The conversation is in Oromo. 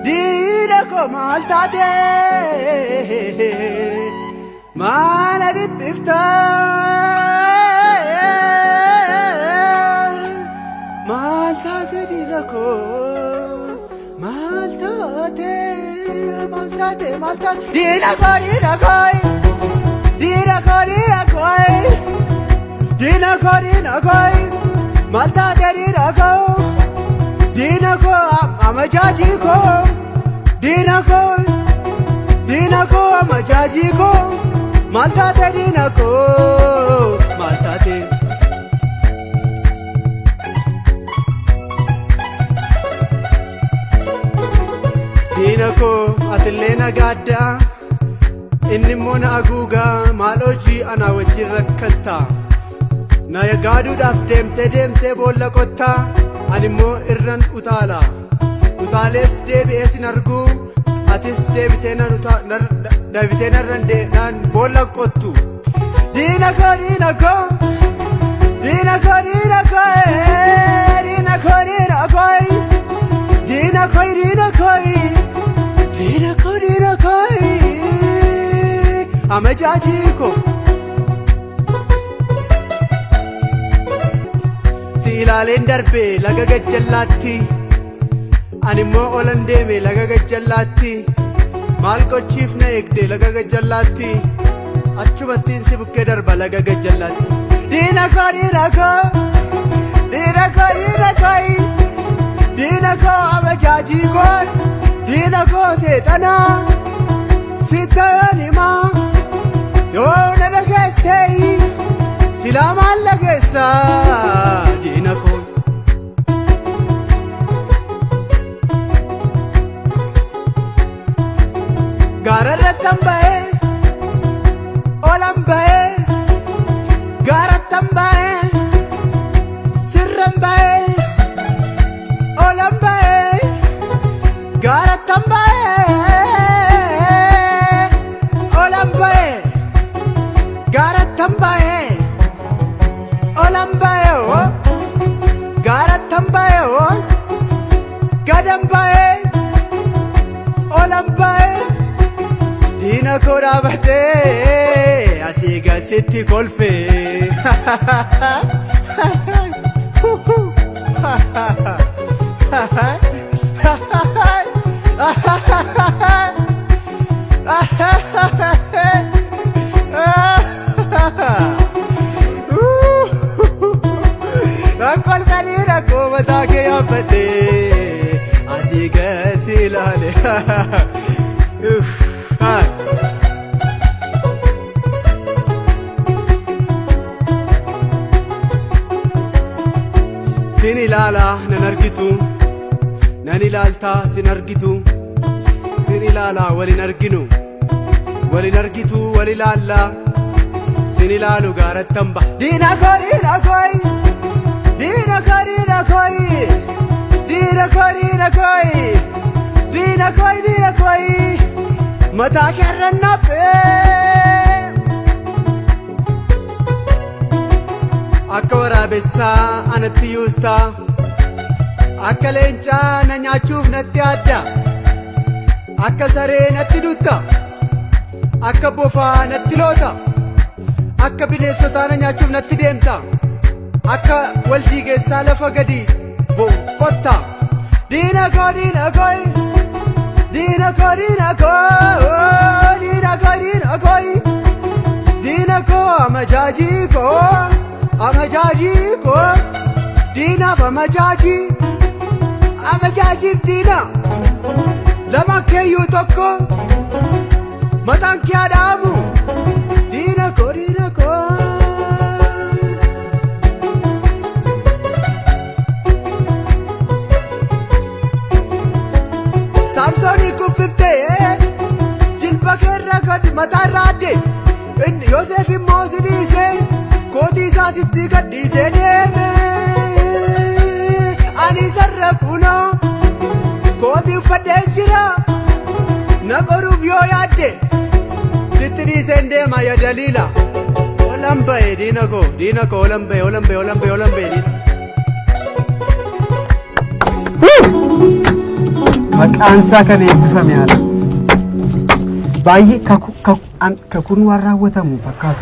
Dinako maltate mana dibifta maltate dinako maltate dinako maltate dinako amajajiko dinako amajajiko maltate dinako maltate dinako atlena gadda inni mona aguga maloji ana wajjin rakkatta na yagaduudhaaf deemte boolla qotta animmoo irran utaala utaales deebi'ee sin argu atis deebitee nan boolla qottu dinako amajajiko si ilaalen darbe laga gajjallatti animmoo olan deeme laga gajjallatti maal gochiif na eegde laga gajjallatti achumattiin si bukkee darba laga gajjallatti dinako amajajiko dinako seexana sitayanima yoona dhageessee silaa maal dhageessa dinako gaararrattan ba'ee olan ba'ee gaarattan ba'ee sirran ba'ee olan ba'ee gaarattan ba'ee olan ba'ee gaarattan ba'ee olan ba'ee gaarattan ba'ee gadan ba'ee olan ba'ee dinako dhaabatee asii gasitti kolfe kolfe dinako mataa kee yaabbatee asii gasi ilaale sin ilaala nan argitu nan ilaalta sin argitu sin ilaala walin arginu walin argitu wal ilaalla sin ilaalu gaarattan ba dinako mataa keerran naphee akka waraabessaa anatti yuusta akka leencaa na nyaachuuf natti adda akka saree natti dutta akka bofaa natti loota akka bineensotaa na nyaachuuf natti deemta akka waldiigeessaa lafa gadi qotta dinako amajajiko dinaaf amajajiif dina lama keeyyuu tokko mataan kee adaamu dinako Samsoni kuffifte jilba keerra gad mataa irraa adde Yoosef immoo si dhiise kootii isaa sitti gadhiisee deeme ani sarra kunoo kootii uffadhee jira na qoruuf yoo yaadde dhiiseen deema ya Daliila. Olan ba'e diina koo olan ba'e diina. Maqaan isaa kan eebbifame haala. Baay'ee kakun waan raawwatamu fakkaatu.